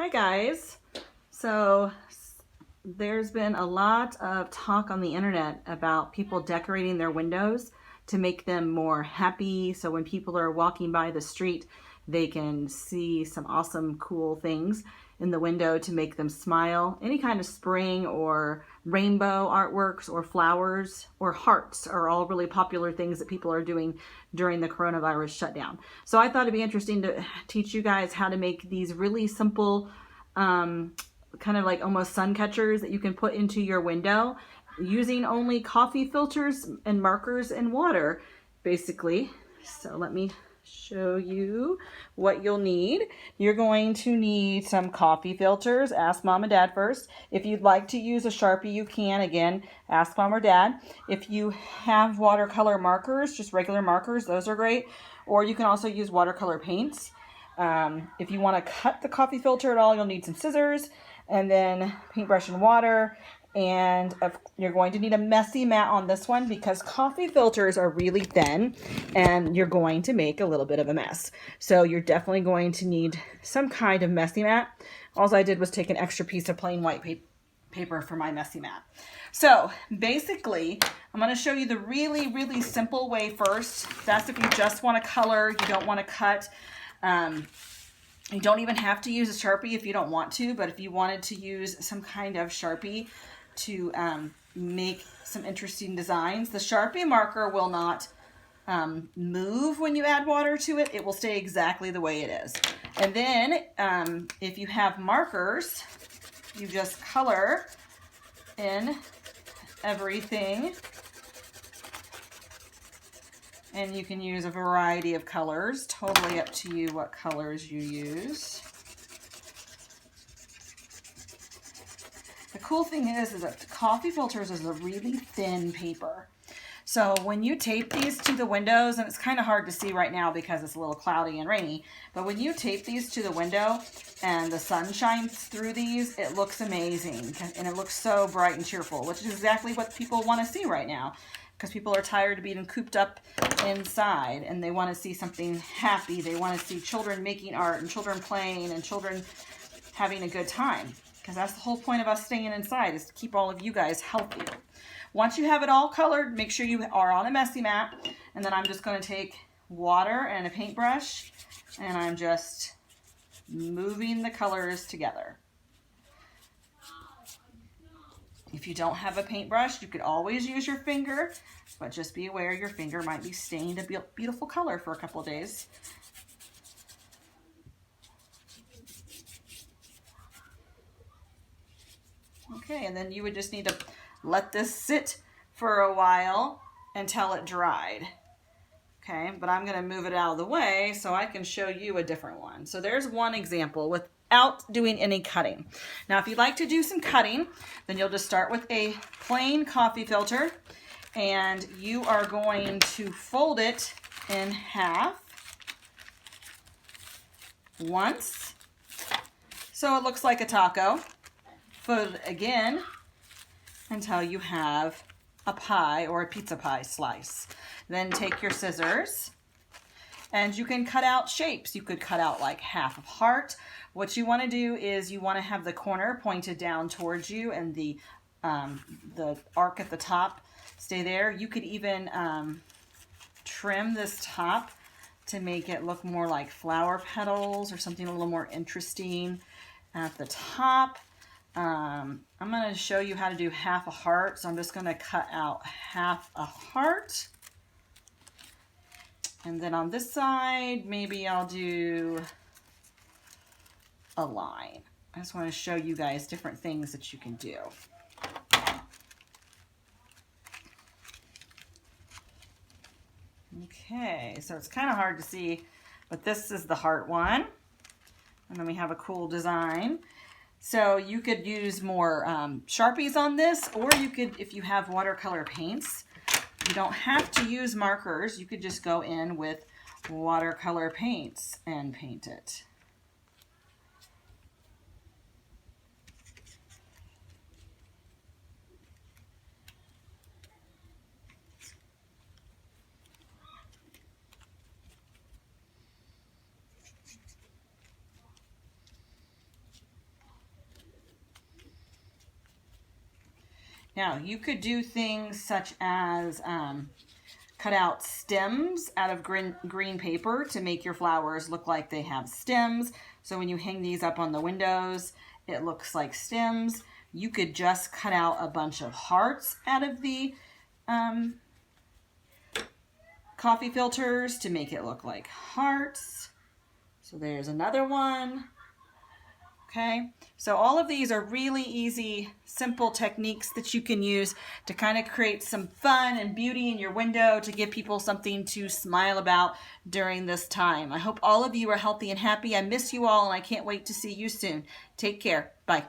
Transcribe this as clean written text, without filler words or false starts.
Hi guys. So there's been a lot of talk on the internet about people decorating their windows to make them more happy. So when people are walking by the street, they can see some awesome, cool things in the window to make them smile. Any kind of spring or rainbow artworks or flowers or hearts are all really popular things that people are doing during the coronavirus shutdown. So I thought it'd be interesting to teach you guys how to make these really simple kind of like almost sun catchers that you can put into your window using only coffee filters and markers and water, basically. So let me show you what you'll need. You're going to need some coffee filters. Ask mom and dad first. If you'd like to use a Sharpie, you can. Again, ask mom or dad. If you have watercolor markers, just regular markers, those are great. Or you can also use watercolor paints. If you want to cut the coffee filter at all, you'll need some scissors and then paintbrush and water. And you're going to need a messy mat on this one because coffee filters are really thin and you're going to make a little bit of a mess. So you're definitely going to need some kind of messy mat. All I did was take an extra piece of plain white paper for my messy mat. So basically, I'm going to show you the really, really simple way first. That's if you just want to color, you don't want to cut. You don't even have to use a Sharpie if you don't want to, but if you wanted to use some kind of Sharpie to make some interesting designs, the Sharpie marker will not move when you add water to it. It will stay exactly the way it is. And then if you have markers, you just color in everything. And you can use a variety of colors, totally up to you what colors you use. The cool thing is that the coffee filters is a really thin paper. So when you tape these to the windows, and it's kind of hard to see right now because it's a little cloudy and rainy, but when you tape these to the window and the sun shines through these, it looks amazing. And it looks so bright and cheerful, which is exactly what people want to see right now. Because people are tired of being cooped up inside and they want to see something happy. They want to see children making art and children playing and children having a good time. Because that's the whole point of us staying inside, is to keep all of you guys healthy. Once you have it all colored, make sure you are on a messy mat. And then I'm just going to take water and a paintbrush and I'm just moving the colors together. If you don't have a paintbrush, you could always use your finger, but just be aware your finger might be stained a beautiful color for a couple of days. Okay, and then you would just need to let this sit for a while until it dried. Okay, but I'm going to move it out of the way so I can show you a different one. So there's one example without doing any cutting. Now, if you'd like to do some cutting, then you'll just start with a plain coffee filter and you are going to fold it in half once so it looks like a taco. Fold it again until you have a pie or a pizza pie slice. Then take your scissors and you can cut out shapes. You could cut out like half a heart. What you want to do is you want to have the corner pointed down towards you and the arc at the top stay there. You could even trim this top to make it look more like flower petals or something a little more interesting at the top. I'm going to show you how to do half a heart, so I'm just going to cut out half a heart. And then on this side, maybe I'll do a line. I just want to show you guys different things that you can do. Okay, so it's kind of hard to see, but this is the heart one. And then we have a cool design. So you could use more Sharpies on this, or you could, if you have watercolor paints, you don't have to use markers. You could just go in with watercolor paints and paint it. Now, you could do things such as cut out stems out of green paper to make your flowers look like they have stems. So when you hang these up on the windows, it looks like stems. You could just cut out a bunch of hearts out of the coffee filters to make it look like hearts. So there's another one. Okay, so all of these are really easy, simple techniques that you can use to kind of create some fun and beauty in your window to give people something to smile about during this time. I hope all of you are healthy and happy. I miss you all, and I can't wait to see you soon. Take care. Bye.